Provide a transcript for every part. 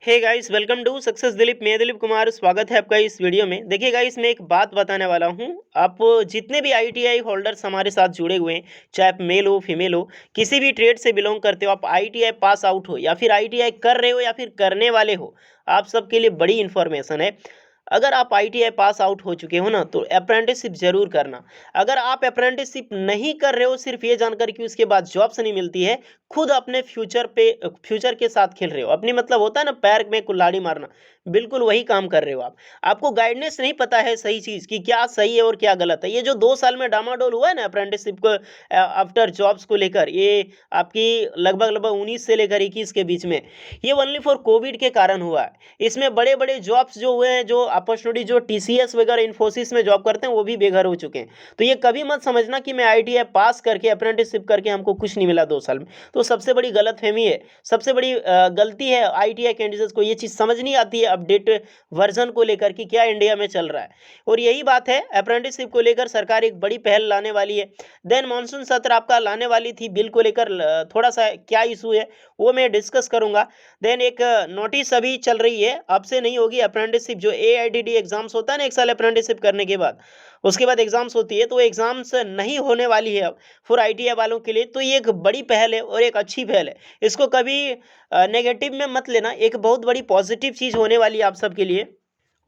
Hey guys, welcome to success Dilip. मैं दिलीप कुमार, स्वागत है आपका इस वीडियो में। देखिए गाइस, मैं एक बात बताने वाला हूं। आप जितने भी आईटीआई होल्डर्स हमारे साथ जुड़े हुए हैं, चाहे आप मेल हो फीमेल हो, किसी भी ट्रेड से बिलोंग करते हो, आप आईटीआई पास आउट हो या फिर आईटीआई कर रहे हो या फिर करने वाले हो, आप सबके लिए बड़ी इन्फॉर्मेशन है। अगर आप आईटीआई पास आउट हो चुके हो ना, तो अप्रेंटिसशिप जरूर करना। अगर आप अप्रेंटिसशिप नहीं कर रहे हो, सिर्फ ये जानकर कि उसके बाद जॉब्स नहीं मिलती है, खुद अपने फ्यूचर के साथ खेल रहे हो। अपनी मतलब होता है ना, पैर में कुल्हाड़ी मारना, बिल्कुल वही काम कर रहे हो आप। आपको गाइडेंस नहीं पता है सही चीज की, क्या सही है और क्या गलत है। ये जो 2 साल में डामाडोल हुआ है ना अप्रेंटिसशिप को आफ्टर जॉब्स को लेकर, ये आपकी लगभग लगभग 19 से लेकर 21 के बीच में, ये ओनली फॉर कोविड के कारण हुआ है। इसमें बड़े बड़े जॉब्स जो हुए हैं, जो अपॉर्चुनिटी, जो टीसीएस वगैरह इन्फोसिस में जॉब करते हैं, वो भी बेघर हो चुके हैं। तो ये कभी मत समझना कि मैं आईटीआई पास करके अप्रेंटिसशिप करके हमको कुछ नहीं मिला 2 साल में। तो सबसे बड़ी गलतफहमी है, सबसे बड़ी गलती है आईटीआई कैंडिडेट्स को। ये चीज़ समझ नहीं आती है अपडेट वर्जन को लेकर कि क्या इंडिया में चल रहा है। और यही बात है, अप्रेंटिसशिप को लेकर सरकार एक बड़ी पहल लाने वाली है। देन मानसून सत्र आपका लाने वाली थी बिल को लेकर, थोड़ा सा क्या इशू है वो मैं डिस्कस करूंगा। देन एक नोटिस अभी चल रही है, अब से नहीं होगी अप्रेंटिसशिप। जो एआईडीडी एग्जाम्स होता है ना, 1 साल अप्रेंटिसशिप करने के बाद, उसके बाद एग्जाम्स होती है, तो एग्जाम्स नहीं होने वाली है अब फॉर आईटीआई वालों के लिए। तो ये एक बड़ी पहल है और एक अच्छी पहल है। इसको कभी नेगेटिव में मत लेना, एक बहुत बड़ी पॉजिटिव चीज़ होने वाली है आप सबके लिए।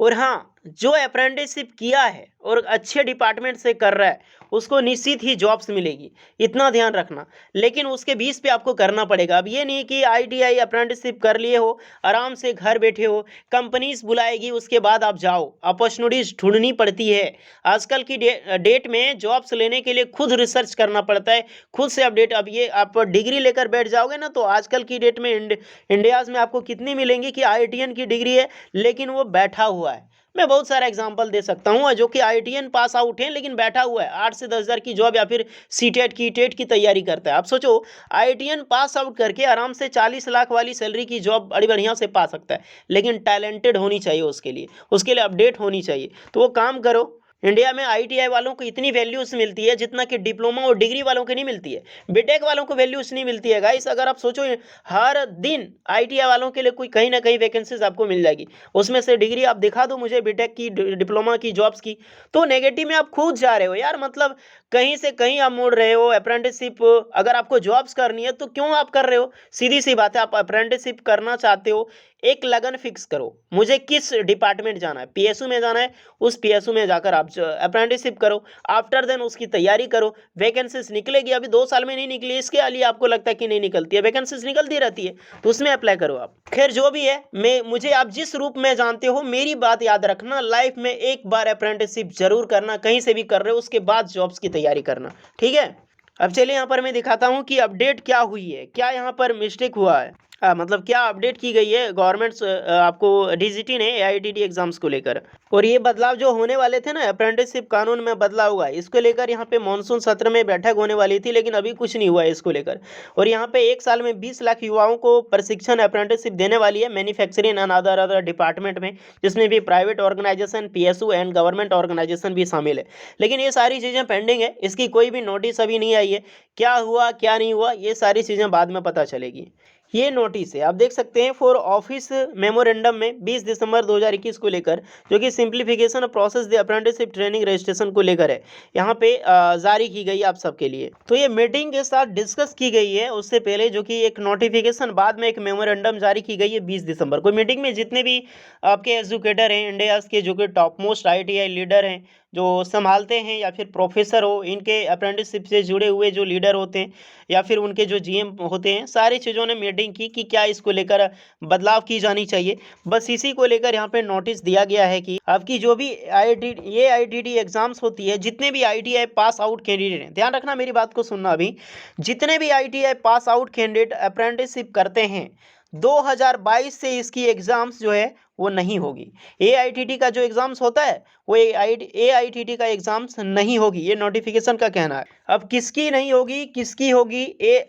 और हाँ, जो अप्रेंटिसशिप किया है और अच्छे डिपार्टमेंट से कर रहा है, उसको निश्चित ही जॉब्स मिलेगी, इतना ध्यान रखना। लेकिन उसके बीच पे आपको करना पड़ेगा। अब ये नहीं कि आईटीआई अप्रेंटिसशिप कर लिए हो, आराम से घर बैठे हो, कंपनीज बुलाएगी उसके बाद आप जाओ। अपॉर्चुनिटीज ढूंढनी पड़ती है। आजकल की डेट में जॉब्स लेने के लिए खुद रिसर्च करना पड़ता है, खुद से अपडेट। अब ये आप डिग्री लेकर बैठ जाओगे ना, तो आजकल की डेट में इंडियाज में आपको कितनी मिलेंगी कि आईटीएन की डिग्री है लेकिन वो बैठा हुआ है। मैं बहुत सारा एग्जांपल दे सकता हूँ जो कि आईटीएन पास आउट है लेकिन बैठा हुआ है, 8 से 10 हज़ार की जॉब या फिर सीटेट की टेट की तैयारी करता है। आप सोचो, आईटीएन पास आउट करके आराम से 40 लाख वाली सैलरी की जॉब बड़ी बढ़िया से पा सकता है। लेकिन टैलेंटेड होनी चाहिए उसके लिए अपडेट होनी चाहिए। तो वो काम करो। इंडिया में आईटीआई वालों को इतनी वैल्यूज मिलती है जितना कि डिप्लोमा और डिग्री वालों को नहीं मिलती है, बीटेक वालों को वैल्यूज नहीं मिलती है गाइस। अगर आप सोचो, हर दिन आईटीआई वालों के लिए कोई कहीं ना कहीं वैकेंसीज आपको मिल जाएगी। उसमें से डिग्री आप दिखा दो मुझे, बीटेक की, डिप्लोमा की जॉब्स की। तो नेगेटिव में आप खुद जा रहे हो यार, मतलब कहीं से कहीं आप मुड़ रहे हो। अप्रेंटिसशिप अगर आपको जॉब्स करनी है तो क्यों आप कर रहे हो? सीधी सी बात है, आप अप्रेंटिसशिप करना चाहते हो, एक लगन फिक्स करो। मुझे किस डिपार्टमेंट जाना है, पीएसयू में जाना है, उस पीएसयू में जाकर आप अप्रेंटिसशिप करो। आफ्टर देन उसकी तैयारी करो। वैकेंसीज निकलेगी, अभी 2 साल में नहीं निकली, इसके लिए आपको लगता है कि नहीं निकलती है, वैकेंसीज निकलती रहती है, तो उसमें अप्लाई करो आप। खैर जो भी है, मैं मुझे आप जिस रूप में जानते हो, मेरी बात याद रखना, लाइफ में एक बार अप्रेंटिसशिप जरूर करना, कहीं से भी कर रहे हो, उसके बाद जॉब्स की तैयारी करना, ठीक है। अब चलिए यहाँ पर मैं दिखाता हूँ कि अपडेट क्या हुई है, क्या यहाँ पर मिस्टेक हुआ है, मतलब क्या अपडेट की गई है गवर्नमेंट आपको डीजीटी ने एआईडीडी एग्जाम्स को लेकर। और ये बदलाव जो होने वाले थे ना, अप्रेंटिसशिप कानून में बदलाव हुआ है, इसको लेकर यहाँ पे मानसून सत्र में बैठक होने वाली थी, लेकिन अभी कुछ नहीं हुआ है इसको लेकर। और यहाँ पे 1 साल में 20 लाख युवाओं को प्रशिक्षण अप्रेंटिसशिप देने वाली है, मैन्युफैक्चरिंग एंड अदर डिपार्टमेंट में, जिसमें भी private organisation, PSU and government organisation भी शामिल है। लेकिन ये सारी चीज़ें पेंडिंग है, इसकी कोई भी नोटिस अभी नहीं आई है। क्या हुआ क्या नहीं हुआ, ये सारी चीज़ें बाद में पता चलेगी। ये नोटिस है, आप देख सकते हैं, फॉर ऑफिस मेमोरेंडम में 20 दिसंबर 2021 को लेकर, जो कि simplification of process the apprenticeship training registration को लेकर है, यहाँ पे जारी की गई आप सबके लिए। तो ये मीटिंग के साथ डिस्कस की गई है उससे पहले, जो कि एक नोटिफिकेशन बाद में एक मेमोरेंडम जारी की गई है 20 दिसंबर को। मीटिंग में जितने भी आपके एजुकेटर हैं इंडिया के, जो कि टॉप मोस्ट आईटीआई लीडर हैं, जो संभालते हैं, या फिर प्रोफेसर हो, इनके अप्रेंटिसशिप से जुड़े हुए जो लीडर होते हैं, या फिर उनके जो जीएम होते हैं, सारी चीज़ों ने मीटिंग की कि क्या इसको लेकर बदलाव की जानी चाहिए। बस इसी को लेकर यहाँ पे नोटिस दिया गया है कि आपकी जो भी आईटीडी एग्जाम्स होती है, जितने भी आईटीआई पास आउट कैंडिडेट हैं, ध्यान रखना मेरी बात को सुनना अभी, जितने भी ITI pass out candidate apprenticeship करते हैं, 2022 से इसकी एग्जाम्स जो है वो नहीं होगी। AITT का जो एग्ज़ाम्स होता है वो AITT का एग्ज़ाम्स नहीं होगी, ये नोटिफिकेशन का कहना है। अब किसकी नहीं होगी, किसकी होगी?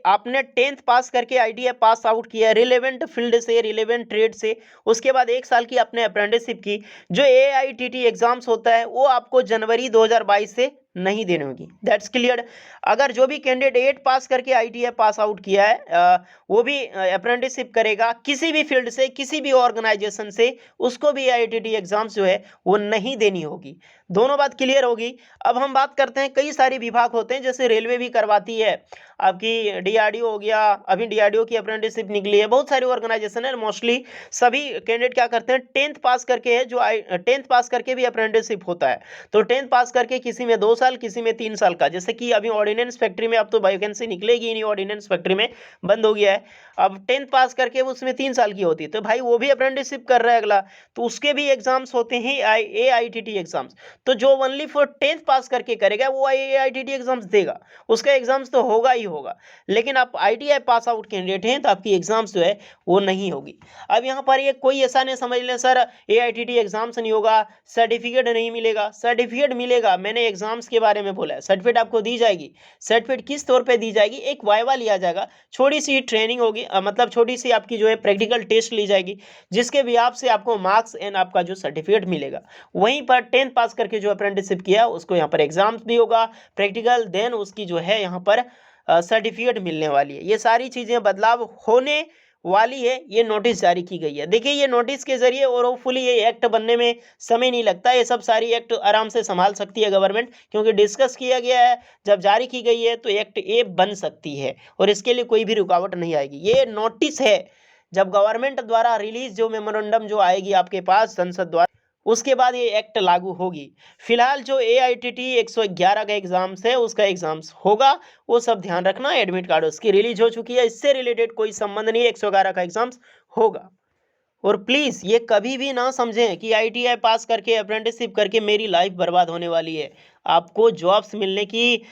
आपने 10th पास करके ITI पास आउट किया है रिलेवेंट फील्ड से, रिलेवेंट ट्रेड से, उसके बाद 1 साल की आपने अप्रेंटिसशिप की, जो AITT एग्ज़ाम्स होता है वो आपको जनवरी 2022 से नहीं देनी होगी। That's clear. अगर जो भी कैंडिडेट 8 पास करके ITI पास आउट किया है वो भी अप्रेंटिसशिप करेगा किसी भी फील्ड से, किसी भी ऑर्गेनाइजेशन से, उसको भी AITT एग्जाम्स जो है वो नहीं देनी होगी। दोनों बात क्लियर होगी। अब हम बात करते हैं, कई सारे विभाग होते हैं, जैसे रेलवे भी करवाती है, आपकी DRDO हो गया, अभी DRDO की अप्रेंटिसशिप निकली है, बहुत सारी ऑर्गेनाइजेशन है। मोस्टली सभी कैंडिडेट क्या करते हैं, 10th पास करके है, जो 10th पास करके भी अप्रेंटिसशिप होता है, तो 10th पास करके किसी में 2 साल, किसी में 3 साल का, जैसे कि अभी ऑर्डिनेंस फैक्ट्री में अब तो वैकेंसी निकलेगी ही नहीं, ऑर्डिनेंस फैक्ट्री में बंद हो गया है। अब 10th पास करके उसमें 3 साल की होती है, तो भाई वो भी अप्रेंटिसशिप कर रहा है अगला, तो उसके भी एग्जाम्स होते हैं AITT एग्जाम्स। तो जो ओनली फॉर 10th पास करके करेगा वो AITT एग्जाम्स देगा, उसका एग्जाम्स तो होगा ही होगा। लेकिन आप ITI पास आउट कैंडिडेट हैं तो आपकी एग्जाम्स जो है वो नहीं होगी। अब यहाँ पर ये कोई ऐसा नहीं समझ लें सर AITT एग्जाम्स नहीं होगा, सर्टिफिकेट नहीं मिलेगा। सर्टिफिकेट मिलेगा, मैंने एग्जाम्स के बारे में बोला है, सर्टिफिकेट आपको दी जाएगी। सर्टिफिकेट किस तौर पे दी जाएगी, एक वाइवा लिया जाएगा, छोटी सी ट्रेनिंग होगी, मतलब छोटी सी आपकी जो है प्रैक्टिकल टेस्ट ली जाएगी, जिसके भी आपसे आपको मार्क्स एंड आपका जो सर्टिफिकेट मिलेगा। वहीं पर 10th पास करके जो अप्रेंटिसशिप किया उसको यहाँ पर एग्जाम्स भी होगा, प्रैक्टिकल, देन उसकी जो है यहाँ पर सर्टिफिकेट मिलने वाली है। ये सारी चीज़ें बदलाव होने वाली है, ये नोटिस जारी की गई है। देखिए ये नोटिस के जरिए और होपफुली ये एक्ट बनने में समय नहीं लगता, ये सब सारी एक्ट आराम से संभाल सकती है गवर्नमेंट, क्योंकि डिस्कस किया गया है, जब जारी की गई है तो एक्ट ए बन सकती है और इसके लिए कोई भी रुकावट नहीं आएगी। ये नोटिस है, जब गवर्नमेंट द्वारा रिलीज जो मेमोरेंडम जो आएगी आपके पास संसद द्वारा, उसके बाद ये एक्ट लागू होगी। फिलहाल जो AITT 111 का एग्जाम्स है उसका एग्जाम्स होगा, वो सब ध्यान रखना। एडमिट कार्ड उसकी रिलीज हो चुकी है, इससे रिलेटेड कोई संबंध नहीं है, 111 का एग्जाम्स होगा। और प्लीज़ ये कभी भी ना समझें कि ITI पास करके अप्रेंटिसशिप करके मेरी लाइफ बर्बाद होने वाली है। आपको जॉब्स मिलने की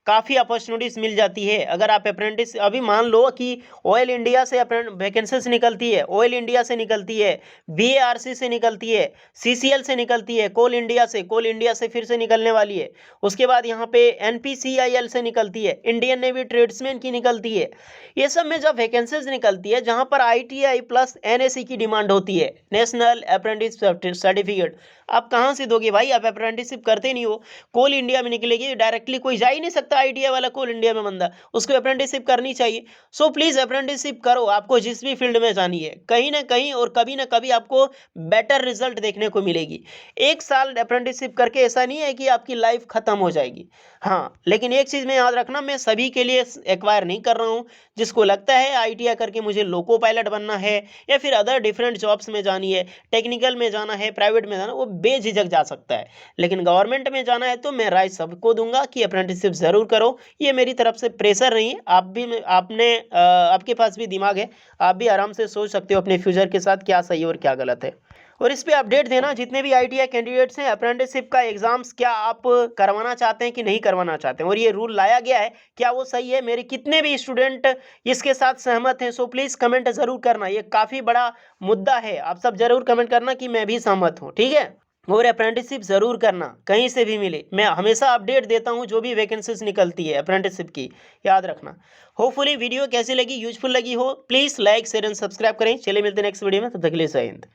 काफ़ी अपॉर्चुनिटीज़ मिल जाती है अगर आप अप्रेंटिस, अभी मान लो कि ऑयल इंडिया से वैकेंसीज निकलती है, ऑयल इंडिया से निकलती है, BARC से निकलती है, CCL से निकलती है, कोल इंडिया से फिर से निकलने वाली है। उसके बाद यहाँ पे NPCIL से निकलती है, इंडियन नेवी ट्रेड्समैन की निकलती है। ये सब में जब वैकेंसीज निकलती है जहाँ पर ITI प्लस NAC की डिमांड होती है, नेशनल अप्रेंटिस सर्टिफिकेट, आप कहाँ से दोगे भाई? आप अप्रेंटिसशिप करते नहीं हो। कोल इंडिया में निकलेगी डायरेक्टली, कोई जा ही नहीं सकता ITI वाला कोल इंडिया में बंदा, उसको अप्रेंटिसशिप करनी चाहिए। सो प्लीज़ अप्रेंटिसशिप करो, आपको जिस भी फील्ड में जानी है, कहीं ना कहीं और कभी ना कभी आपको बेटर रिजल्ट देखने को मिलेगी। 1 साल अप्रेंटिसशिप करके ऐसा नहीं है कि आपकी लाइफ खत्म हो जाएगी। हाँ, लेकिन एक चीज़ में याद रखना, मैं सभी के लिए एक्वायर नहीं कर रहा हूँ। जिसको लगता है ITI करके मुझे लोको पायलट बनना है या फिर अदर डिफरेंट जॉब्स में जानी है, टेक्निकल में जाना है, प्राइवेट में जाना, वो बेझिझक जा सकता है। लेकिन गवर्नमेंट में जाना है तो मैं राय सबको दूंगा कि अप्रेंटिसशिप ज़रूर करो। ये मेरी तरफ से प्रेशर नहीं है, आप भी, आपके पास भी दिमाग है, आप भी आराम से सोच सकते हो अपने फ्यूचर के साथ क्या सही और क्या गलत है। और इस पे अपडेट देना जितने भी ITI कैंडिडेट्स हैं, अप्रेंटिसशिप का एग्जाम्स क्या आप करवाना चाहते हैं कि नहीं करवाना चाहते हैं, और ये रूल लाया गया है क्या वो सही है, मेरे कितने भी स्टूडेंट इसके साथ सहमत हैं? सो प्लीज़ कमेंट ज़रूर करना, ये काफ़ी बड़ा मुद्दा है, आप सब ज़रूर कमेंट करना कि मैं भी सहमत हूँ, ठीक है। और अप्रेंटिसशिप ज़रूर करना, कहीं से भी मिले, मैं हमेशा अपडेट देता हूँ जो भी वैकेंसीज निकलती है अप्रेंटिसशिप की, याद रखना। होपफुली वीडियो कैसी लगी, यूजफुल लगी हो, please like share and subscribe करें। चलिए मिलते हैं नेक्स्ट वीडियो में, तब तक के लिए जय हिंद।